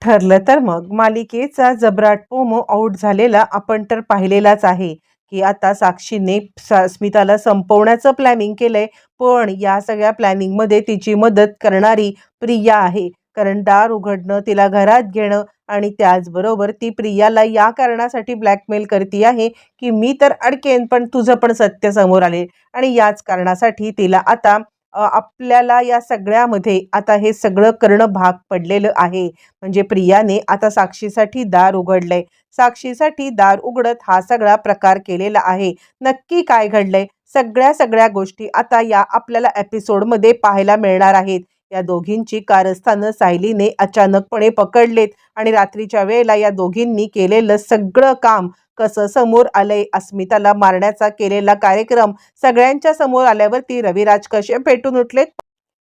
ठरलं तर मग मालिकेचा जबराट प्रोमो आउट झालेला आपण तर पाहिलेलाच आहे की आता साक्षीने स्मिताला संपवण्याचं प्लॅनिंग केलंय. पण या सगळ्या प्लॅनिंग मध्ये तिची मदत करणारी प्रिया आहे. कारण दार उघडणं, तिला घरात घेणं आणि त्याचबरोबर ती प्रियाला या कारणासाठी ब्लॅकमेल करती आहे की मी तर अडकेन पण तुझं पण सत्य समोर आले. आणि याच कारणासाठी तिला आता आपल्याला या सगळ्यामध्ये आता हे सगळं करणं भाग पडलेलं आहे. म्हणजे प्रियाने आता साक्षीसाठी दार उघडलंय. साक्षीसाठी दार उघडत हा सगळा प्रकार केलेला आहे. नक्की काय घडलंय? सगळ्या गोष्टी आता या आपल्याला एपिसोडमध्ये पाहायला मिळणार आहेत. या दोघींची कारस्थानं सायलीने अचानकपणे पकडलेत आणि रात्रीच्या वेळेला या दोघींनी केलेलं सगळं काम कसं समोर आलंय. अस्मिताला मारण्याचा केलेला कार्यक्रम सगळ्यांच्या समोर आल्यावरती रविराज कसे पेटून उठलेत.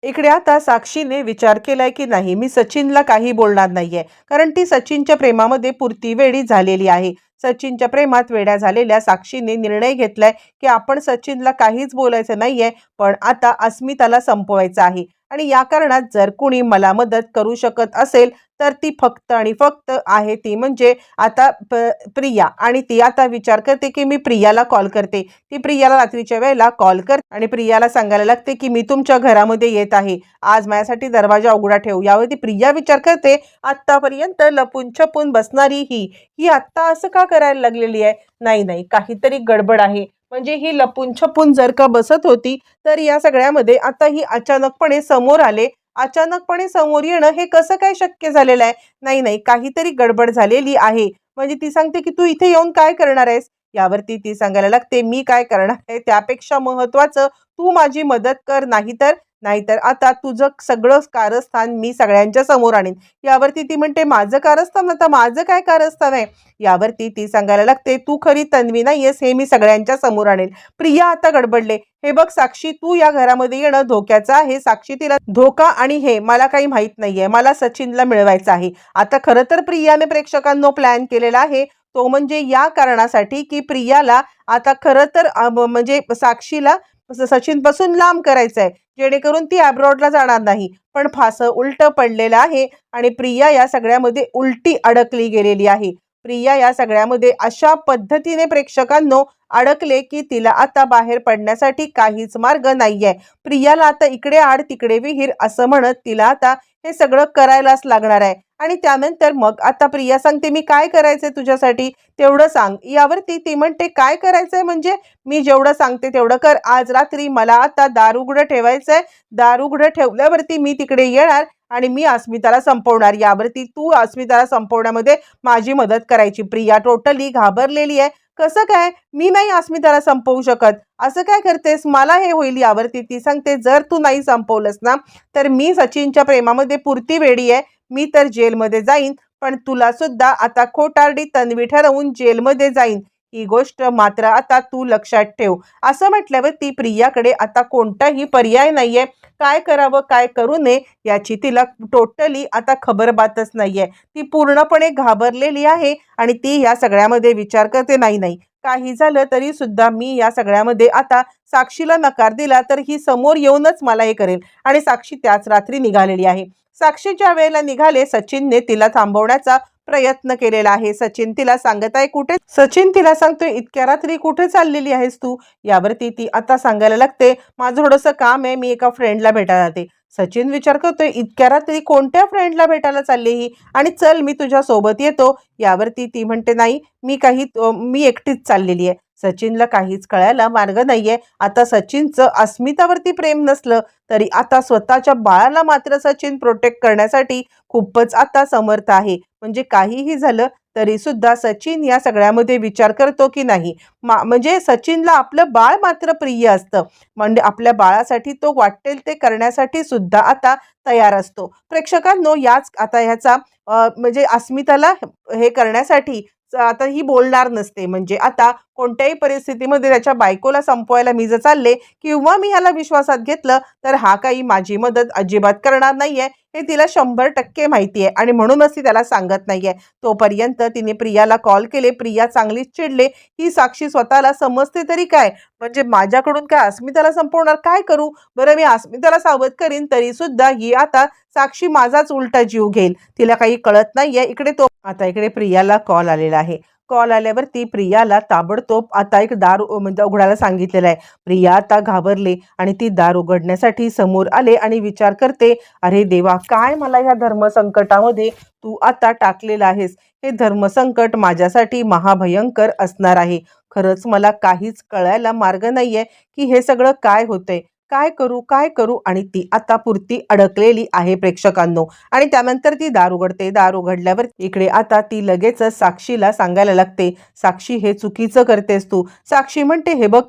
इकडे आता साक्षीने विचार केलाय की नाही, मी सचिनला काही बोलणार नाहीये. कारण ती सचिनच्या प्रेमामध्ये पुरती वेडी झालेली आहे. सचिनच्या प्रेमात वेड्या झालेल्या साक्षीने निर्णय घेतलाय की आपण सचिनला काहीच बोलायचं नाहीये, पण आता अस्मिताला संपवायचं आहे. आणि या कारणात जर कुणी मला मदत करू शकत असेल तर ती फक्त आणि फक्त आहे ती म्हणजे आता प्रिया. आणि ती आता विचार करते की मी प्रियाला कॉल करते. ती प्रियाला रात्रीच्या वेळेला कॉल करते आणि प्रियाला सांगायला लागते की मी तुमच्या घरामध्ये येत आहे, आज माझ्यासाठी दरवाजा उघडा ठेव. यावरती प्रिया विचार करते, आतापर्यंत लपून छपून बसणारी ही आत्ता असं का करायला लागलेली आहे? नाही काहीतरी गडबड आहे. म्हणजे ही लपून छपून जर का बसत होती तर या सगळ्यामध्ये आता ही अचानकपणे समोर आले. अचानकपणे समोर येणं हे कसं काय शक्य झालेलं आहे? नाही काहीतरी गडबड झालेली आहे. म्हणजे ती सांगते की तू इथे येऊन काय करणार आहेस? यावरती ती सांगायला लागते, मी काय करणार आहे त्यापेक्षा महत्वाचं तू माझी मदत कर, नाहीतर नाहीतर आता तुझं सगळं कारस्थान मी सगळ्यांच्या समोर आणीन. यावरती ती म्हणते, माझं कारस्थान? आता माझं काय कारस्थान आहे? यावरती ती सांगायला लागते, तू खरी तन्वी नाहीयेस हे मी सगळ्यांच्या समोर आणेल. प्रिया आता गडबडले, हे बघ साक्षी, तू या घरामध्ये येणं धोक्याचं आहे. साक्षी तिला धोका आणि हे मला काही माहित नाहीये, मला सचिनला मिळवायचं आहे. आता खरं तर प्रियाने प्रेक्षकांनो प्लॅन केलेला आहे तो म्हणजे या कारणासाठी की प्रियाला आता खरं तर म्हणजे साक्षीला सचिन पासून लांब करायचं आहे, जेणेकरून ती अब्रॉडला जाणार नाही. पण फासं उलटं पडलेलं आहे आणि प्रिया या सगळ्यामध्ये उलटी अडकली गेलेली आहे. प्रिया या सगळ्यामध्ये अशा पद्धतीने प्रेक्षकांनो अडकले की तिला आता बाहेर पडण्यासाठी काहीच मार्ग नाहीये. प्रियाला आता इकडे आड तिकडे विहीर असं म्हणत तिला आता हे सगळं करायलाच लागणार आहे. आणि त्यानंतर मग आता प्रिया सांगते, मी काय करायचंय तुझ्यासाठी तेवढं सांग. यावरती ती म्हणते, काय करायचंय म्हणजे? मी जेवढं सांगते तेवढं कर. आज रात्री मला आता दार उघडं ठेवायचंय. दार उघडं ठेवल्यावरती मी तिकडे येणार आणि मी अस्मिताला संपवणार. यावरती तू अस्मिताला संपवण्यामध्ये माझी मदत करायची. प्रिया टोटली घाबरलेली आहे. कसं काय? मी नाही अस्मिताला संपवू शकत, असं काय करतेस? मला हे होईल. यावरती ती सांगते, जर तू नाही संपवलंस ना तर मी सचिनच्या प्रेमामध्ये पुरती वेडी आहे. मी तर जेलमध्ये जाईन, पण तुला सुद्धा आता खोटारडी तन्वी ठरवून जेलमध्ये जाईन. ही गोष्ट मात्र आता तू लक्षात ठेव. असं म्हटल्यावर ती प्रियाकडे आता कोणताही पर्याय नाहीये. काय करावं काय करू नये याची तिला टोटली आता खबरबातच नाहीये. ती पूर्णपणे घाबरलेली आहे आणि ती या सगळ्यामध्ये विचार करते, नाही काही झालं तरी सुद्धा मी या सगळ्यामध्ये आता साक्षीला नकार दिला तर ही समोर येऊनच मला हे करेल. आणि साक्षी त्याच रात्री निघालेली आहे. साक्षी ज्या वेळेला निघाले, सचिनने तिला थांबवण्याचा प्रयत्न केलेला आहे. सचिन तिला सांगत आहे, कुठे? सचिन तिला सांगतोय, इतक्या रात्री कुठे चाललेली आहेस तू? यावरती ती आता सांगायला लागते, माझं थोडंसं काम आहे, मी एका फ्रेंडला भेटायला जाते. सचिन विचार करतोय, इतक्या रात्री कोणत्या फ्रेंडला भेटायला चालली ही? आणि चल मी तुझ्या सोबत येतो. यावरती ती म्हणते, नाही मी एकटीच चाललेली आहे. सचिनला काहीच कळायला मार्ग नाहीये. आता सचिनचं अस्मितावरती प्रेम नसलं तरी आता स्वतःच्या बाळाला मात्र सचिन प्रोटेक्ट करण्यासाठी खूपच आता समर्थ आहे. म्हणजे काहीही झालं तरी सुद्धा सचिन या सगळ्यामध्ये विचार करतो की नाही, म्हणजे सचिनला आपलं बाळ मात्र प्रिय असतं. म्हणजे आपल्या बाळासाठी तो वाटेल ते करण्यासाठी सुद्धा आता तयार असतो. प्रेक्षकांनो याच आता ह्याचा म्हणजे अस्मिताला हे करण्यासाठी आता ही बोलणार नसते. म्हणजे आता कोणत्याही परिस्थितीमध्ये त्याच्या बायकोला संपवायला मी जर चालले किंवा मी ह्याला विश्वासात घेतलं तर हा काही माझी मदत अजिबात करणार नाहीये. हे तिला 100% माहिती आहे आणि म्हणूनच ती त्याला सांगत नाहीये. तोपर्यंत तिने प्रियाला कॉल केले. प्रिया चांगलीच चिडले. ही साक्षी स्वतःला समजते तरी काय? म्हणजे माझ्याकडून काय अस्मिताला संपवणार? काय करू? बरं मी अस्मिताला सावध करीन तरी सुद्धा ही आता साक्षी माझाच उलटा जीव घेईल. तिला काही कळत नाहीये. इकडे प्रियाला कॉल आलेला आहे. कॉल आल्यावरती प्रियाला ताबडतोब आता एक दार म्हणजे उघडायला सांगितलेलं आहे. प्रिया आता घाबरले आणि ती दार उघडण्यासाठी समोर आले आणि विचार करते, अरे देवा, काय मला ह्या धर्मसंकटामध्ये तू आता टाकलेलं आहेस. हे धर्मसंकट माझ्यासाठी महाभयंकर असणार आहे. खरंच मला काहीच कळायला मार्ग नाहीये की हे सगळं काय होतंय. काय करू, काय करू? आणि ती आता पुरती अडकलेली आहे प्रेक्षकांनो. आणि त्यानंतर ती दार उघडते. दार उघडल्यावर इकडे आता ती लगेचच साक्षीला सांगायला लागते, साक्षी हे चुकीचं करतेस तू. साक्षी म्हणते, हे बघ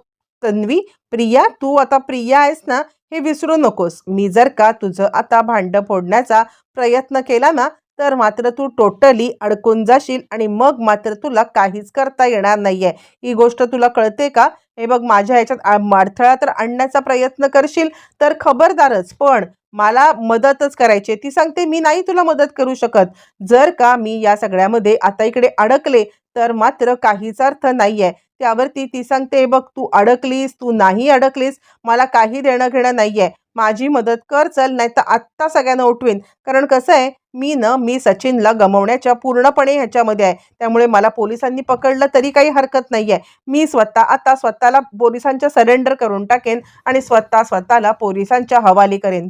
तन्वी, प्रिया, तू आता प्रिया आहेस ना, हे विसरू नकोस. मी जर का तुझं आता भांडं फोडण्याचा प्रयत्न केला ना, तर मात्र तू टोटली अडकून जाशील आणि मग मात्र तुला काहीच करता येणार नाहीये. ही गोष्ट तुला कळते का? हे बघ, माझ्या ह्याच्यात अडथळा तर आणण्याचा प्रयत्न करशील तर खबरदारच, पण मला मदतच करायची. ती सांगते, मी नाही तुला मदत करू शकत. जर का मी या सगळ्यामध्ये आता इकडे अडकले तर मात्र काहीच अर्थ नाहीये. त्यावरती ती सांगते, बघ, तू अडकलीस, तू नाही अडकलीस, मला काही देणं घेणं नाहीये. माझी मदत कर चल, नाही तर आत्ता सगळ्यांना उठवीन. कारण कसं आहे, मी सचिनला गमावण्याच्या पूर्णपणे ह्याच्यामध्ये आहे. त्यामुळे मला पोलिसांनी पकडलं तरी काही हरकत नाहीये. मी आता स्वतःला पोलिसांच्या सरेंडर करून टाकेन आणि स्वतःला पोलिसांच्या हवाली करेन.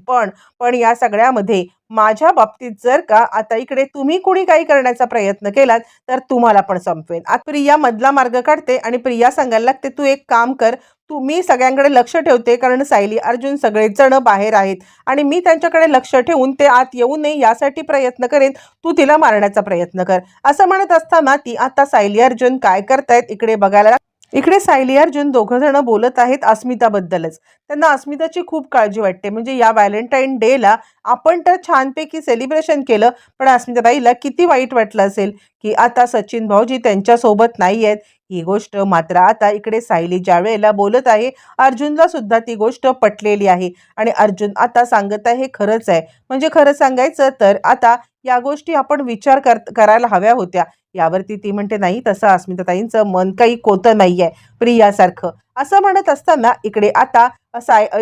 पण या सगळ्यामध्ये माझ्या बाबतीत जर का आता इकडे तुम्ही कोणी काही करण्याचा प्रयत्न केलात तर तुम्हाला पण संपवेन. आता प्रिया मधला मार्ग काढते आणि प्रिया सांगायला लागते, तू एक काम कर, मी सगळ्यांकडे लक्ष ठेवते, कारण सायली, अर्जुन सगळेच जण बाहेर आहेत आणि मी त्यांच्याकडे लक्ष ठेवून ते आत येऊ नये यासाठी प्रयत्न करेन. तू तिला मारण्याचा प्रयत्न कर. असं म्हणत असताना ती आता सायली अर्जुन काय करतायत इकडे बघायला. इकडे सायली अर्जुन दोघं जण बोलत आहेत अस्मिताबद्दलच. त्यांना अस्मिताची खूप काळजी वाटते. म्हणजे या व्हॅलेंटाईन डेला आपण तर छानपैकी सेलिब्रेशन केलं, पण अस्मिताताईला किती वाईट वाटलं असेल की आता सचिन भाऊजी त्यांच्यासोबत नाही आहेत. ही गोष्ट मात्र आता इकडे सायली ज्या वेळेला बोलत आहे, अर्जुनला सुद्धा ती गोष्ट पटलेली आहे आणि अर्जुन आता सांगत आहे, खरंच आहे. म्हणजे खरं सांगायचं तर आता या गोष्टी आपण विचार करायला हव्या होत्या. यावरती ती म्हणते, नाही, तसं अस्मिताताईंचं मन काही कोतं नाहीये प्रियासारखं. असं म्हणत असताना इकडे आता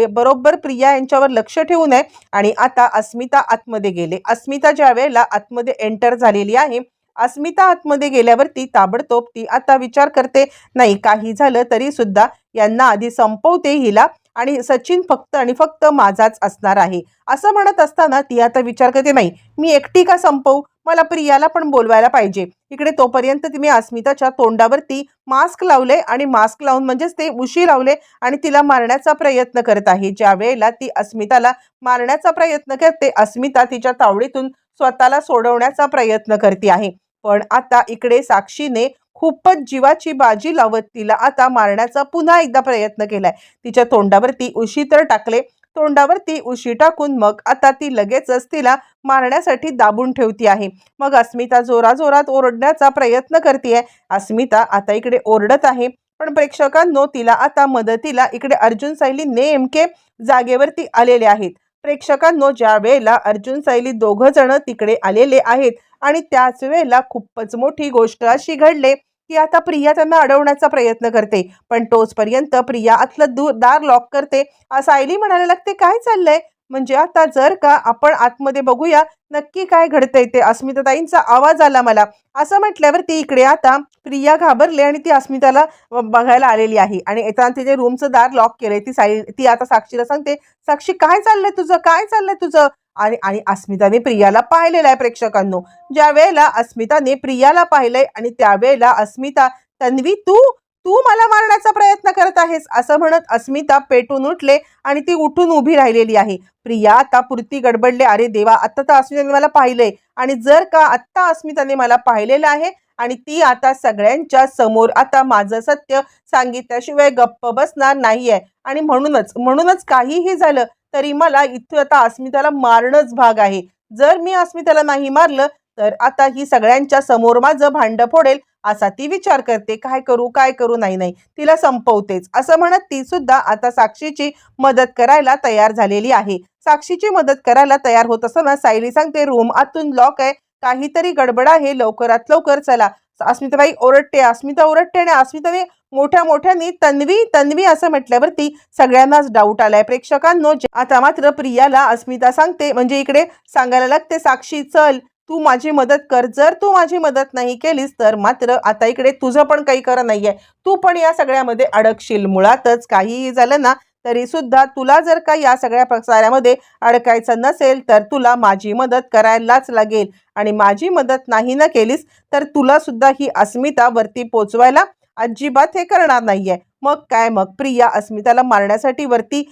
बरोबर प्रिया यांच्यावर लक्ष ठेवू नये आणि आता अस्मिता आतमध्ये गेले. अस्मिता ज्या वेळेला आतमध्ये एंटर झालेली आहे, अस्मिता आतमध्ये गेल्यावरती ताबडतोब ती आता विचार करते, नाही, काही झालं तरी सुद्धा यांना आधी संपवते हिला आणि सचिन फक्त आणि फक्त माझाच असणार आहे. असं म्हणत असताना ती आता विचार करते, नाही, मी एकटी का संपवू, मला प्रियाला पण बोलवायला पाहिजे. इकडे तोपर्यंत तिने अस्मिताच्या तोंडावरती मास्क लावले आणि मास्क लावून म्हणजेच ते उशी लावले आणि तिला मारण्याचा प्रयत्न करत आहे. ज्या वेळेला ती अस्मिताला मारण्याचा प्रयत्न करते, अस्मिता तिच्या तावडीतून स्वतःला सोडवण्याचा प्रयत्न करते आहे. पण आता इकडे साक्षीने खूपच जीवाची बाजी लावत तिला आता मारण्याचा पुन्हा एकदा प्रयत्न केलाय. तिच्या तोंडावरती उशी तर टाकले, तोंडावरती उशी टाकून मग आता ती लगेचच तिला मारण्यासाठी दाबून ठेवती आहे. मग अस्मिता जोराजोरात ओरडण्याचा प्रयत्न करते. अस्मिता आता इकडे ओरडत आहे, पण प्रेक्षकांनो तिला आता मदतीला इकडे अर्जुन सायली नेमके जागेवरती आलेले आहेत. प्रेक्षकांनो, ज्या वेळेला अर्जुन सायली दोघं जण तिकडे आलेले आहेत आणि त्याच वेळेला खूपच मोठी गोष्ट अशी घडले की आता प्रिया त्यांना अडवण्याचा प्रयत्न करते, पण तोचपर्यंत प्रिया आतलं दार लॉक करते. सायली म्हणायला लागते, काय चाललंय? म्हणजे आता जर का आपण आतमध्ये बघूया नक्की काय घडतंय ते. अस्मिताताईंचा आवाज आला मला. असं म्हटल्यावर ती इकडे आता प्रिया घाबरले आणि ती अस्मिताला बघायला आलेली आहे आणि येताना तिने रूमचं दार लॉक केलंय. ती आता साक्षीला सांगते, साक्षी, काय चाललंय तुझं, काय चाललंय तुझं? आणि अस्मिताने प्रियाला पाहिलेलं आहे प्रेक्षकांनो. ज्या वेळेला अस्मिताने प्रियाला पाहिलंय आणि त्यावेळेला अस्मिता, तन्वी, तू तू मला मारण्याचा प्रयत्न करत आहेस असं म्हणत अस्मिता पेटून उठले आणि ती उठून उभी राहिलेली आहे. प्रिया आता पुरती गडबडले, अरे देवा, आता तर अस्मिताने मला पाहिलंय आणि जर का आत्ता अस्मिताने मला पाहिलेलं आहे आणि ती आता सगळ्यांच्या समोर आता माझं सत्य सांगितल्याशिवाय गप्प बसणार नाहीये आणि म्हणूनच काहीही झालं तरी मला इथं आता अस्मिताला मारणंच भाग आहे. जर मी अस्मिताला नाही मारलं तर आता ही सगळ्यांच्या समोर माझं भांडं फोडेल असा ती विचार करते. काय करू, नाही, तिला संपवतेच असं म्हणत ती सुद्धा आता साक्षीची मदत करायला तयार झालेली आहे. साक्षीची मदत करायला तयार होत असताना सायली सांगते रूम आतून लॉक आहे, काहीतरी गडबड आहे, लवकरात लवकर चला. अस्मिताबाई ओरडते, अस्मिता ओरडते आणि अस्मिताने मोठ्या मोठ्याने तन्वी तन्वी असं म्हटल्यावरती सगळ्यांनाच डाऊट आलाय प्रेक्षकांनो. आता मात्र प्रियाला अस्मिता सांगते, म्हणजे इकडे सांगायला लागते, साक्षी चल तू माझी मदत कर, जर तू माझी मदत नाही केलीस तर मात्र आता इकडे तुझं पण काही खरं नाहीये, तू पण या सगळ्यामध्ये अडकशील. मुळातच काहीही झालं ना तरी सुद्धा तुला जर का या सगळ्या प्रसारामध्ये अडकायचं नसेल तर तुला माझी मदत करायलाच लागेल, आणि माझी मदत नाही ना केलीस तर तुला सुद्धा ही अस्मिता वरती पोचवायला अजिबात हे करणार नाहीये. मग काय, मग प्रिया अस्मिताला मारण्यासाठी वरती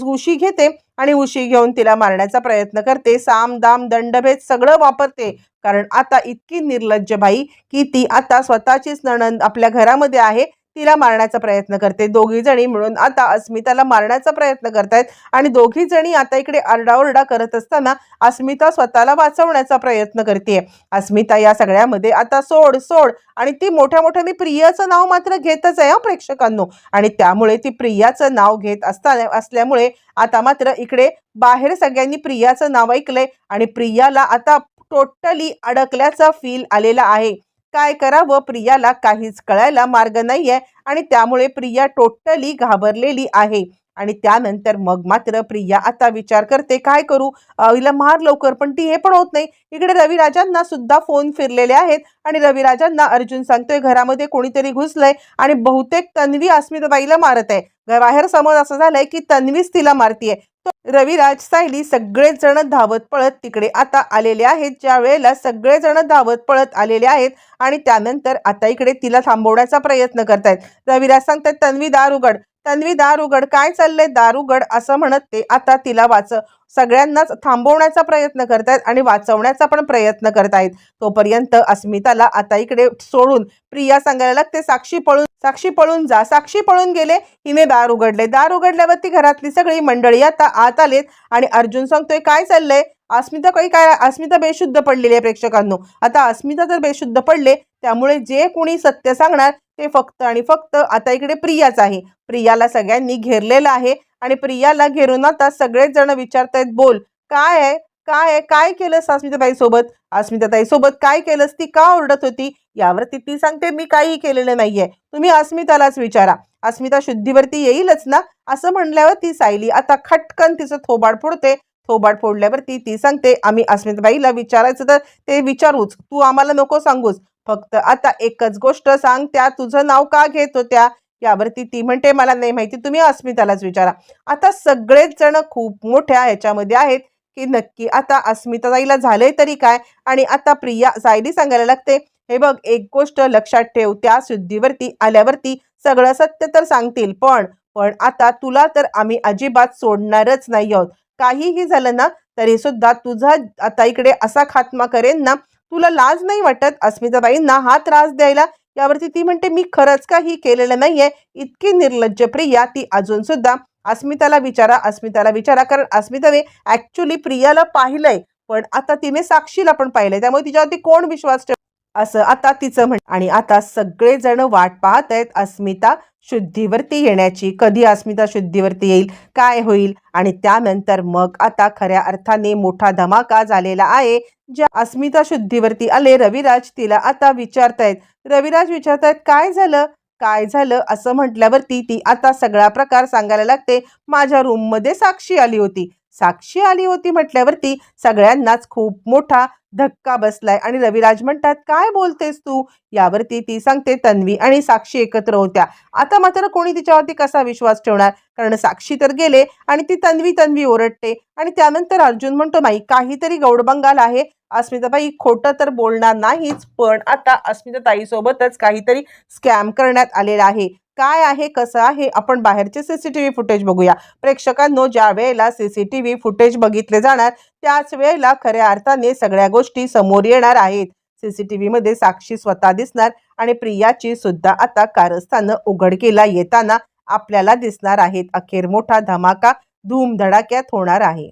उशी घेते आणि उशी घेऊन तिला मारण्याचा प्रयत्न करते. साम दाम दंडभेद सगळं वापरते, कारण आता इतकी निर्लज्ज बाई की ती आता स्वतःचीच नणंद आपल्या घरामध्ये आहे, तिला मारण्याचा प्रयत्न करते. दोघी जणी मिळून आता अस्मिताला मारण्याचा प्रयत्न करतायत आणि दोघी जणी आता इकडे आरडाओरडा करत असताना अस्मिता स्वतःला वाचवण्याचा प्रयत्न करते. अस्मिता या सगळ्यामध्ये आता सोड सोड, आणि ती मोठ्या मोठ्याने प्रियाचं नाव मात्र घेतच आहे प्रेक्षकांनो, आणि त्यामुळे ती प्रियाचं नाव घेत असल्यामुळे आता मात्र इकडे बाहेर सगळ्यांनी प्रियाचं नाव ऐकलंय आणि प्रियाला आता टोटली अडकल्याचा फील आलेला आहे. काय करावं प्रियाला काहीच कळायला मार्ग नाहीये आणि त्यामुळे प्रिया टोटली घाबरलेली आहे. आणि त्यानंतर मग मात्र प्रिया आता विचार करते, काय करू, हिला मार लवकर, पण ती हे पण होत नाही. इकडे रविराजांना सुद्धा फोन फिरलेले आहेत आणि रविराजांना अर्जुन सांगतोय घरामध्ये कोणीतरी घुसलंय आणि बहुतेक तन्वी अस्मिताबाईला मारत आहे. बाहेर समज असं झालंय की तन्वीच तिला मारतीये. रविराज, सायली सगळेच जण धावत पळत तिकडे आता आलेले आहेत. ज्या वेळेला सगळेजण धावत पळत आलेले आहेत आणि त्यानंतर आता इकडे तिला थांबवण्याचा प्रयत्न करतायत. रविराज सांगतात, तन्वी दार उघड, तन्वी दार उघड, काय चाललंय, दार उघड असं म्हणत ते आता तिला सगळ्यांनाच थांबवण्याचा प्रयत्न करतायत आणि वाचवण्याचा पण प्रयत्न करतायत. तोपर्यंत अस्मिताला आता इकडे सोडून प्रिया सांगायला लागते, साक्षी पळून जा. साक्षी पळून गेले, हिने दार उघडले. दार उघडल्यावरती घरातली सगळी मंडळी आता आत आलेत आणि अर्जुन सांगतोय, काय चाललंय, अस्मिता काय, अस्मिता बेशुद्ध पडलेली आहे. प्रेक्षकांनो, आता अस्मिता जर बेशुद्ध पडले त्यामुळे जे कोणी सत्य सांगणार ते फक्त आणि फक्त आता इकडे प्रियाच आहे. प्रियाला सगळ्यांनी घेरलेलं आहे आणि प्रियाला घेरून आता सगळेच जण विचारतायत, बोल काय आहे, काय केलंस अस्मिताताई सोबत, अस्मिताताई सोबत काय केलंस, ती का ओरडत होती. यावरती ती सांगते, मी काही केलेलं नाहीये, तुम्ही अस्मितालाच विचारा, अस्मिता शुद्धीवरती येईलच ना. असं म्हणल्यावर ती सायली आता खटकन तिचं थोबाड फोडते. थोबाड फोडल्यावरती ती सांगते, आम्ही अस्मिताबाईला विचारायचं तर ते विचारूच, तू आम्हाला नको सांगूस, फक्त आता एकच गोष्ट सांग, त्या तुझं नाव का घेत होत्या. यावरती ती म्हणते, मला नाही माहिती, तुम्ही अस्मितालाच विचारा. आता सगळेच जण खूप मोठ्या ह्याच्यामध्ये आहेत की नक्की आता अस्मिताताईला झालंय तरी काय. आणि आता प्रिया सायली सांगायला लागते, हे बघ, एक गोष्ट लक्षात ठेव, त्या शुद्धीवरती आल्यावरती सगळं सत्य तर सांगतील, पण आता तुला तर आम्ही अजिबात सोडणारच नाही आहोत. काहीही झालं ना तरी सुद्धा तुझा आता इकडे असा खात्मा करेन ना, तुला लाज नाही वाटत अस्मिताबाईंना हा त्रास द्यायला. यावरती ती म्हणते, मी खरंच काही केलेलं नाहीये. इतकी निर्लज्ज प्रिया, ती अजून सुद्धा अस्मिताला विचारा, कारण अस्मिताने ऍक्च्युली प्रियाला पाहिलंय, पण आता तिने साक्षीला पण पाहिलंय, त्यामुळे तिच्यावरती कोण विश्वास ठेव, असं आता तिचं म्हण. आणि आता सगळेजण वाट पाहत आहेत अस्मिता शुद्धीवरती येण्याची. कधी अस्मिता शुद्धीवरती येईल, काय होईल, आणि त्यानंतर मग आता खऱ्या अर्थाने मोठा धमाका झालेला आहे. ज्या अस्मिता शुद्धीवरती आले, रविराज तिला आता विचारतायत. रविराज विचारतायत, काय झालं असं म्हटल्यावरती ती आता सगळा प्रकार सांगायला लागते. माझ्या रूममध्ये साक्षी आली होती म्हटल्यावरती सगळ्यांनाच खूप मोठा धक्का बसलाय आणि रविराज म्हणतात, काय बोलतेस तू. यावरती ती सांगते, तन्वी आणि साक्षी एकत्र होत्या. आता मात्र कोणी तिच्यावरती कसा विश्वास ठेवणार, कारण साक्षी तर गेले आणि ती तन्वी ओरडते. आणि त्यानंतर अर्जुन म्हणतो, नाही, काहीतरी गौडबंगाल आहे, अस्मिताबाई खोटं तर बोलणार नाहीच, पण आता अस्मिताताई सोबतच काहीतरी स्कॅम करण्यात आलेला आहे. काय आहे, कसं आहे, आपण बाहेरचे सीसीटीव्ही फुटेज बघूया. प्रेक्षकांनो, ज्या वेळेला सीसीटीव्ही फुटेज बघितले जाणार त्याच वेळेला खऱ्या अर्थाने सगळ्या गोष्टी समोर येणार आहेत. सीसीटीव्ही मध्ये साक्षी स्वतः दिसणार आणि प्रियाची सुद्धा आता कारस्थानं उघडकीला येताना आपल्याला दिसणार आहेत. अखेर मोठा धमाका धूमधडाक्यात होणार आहे.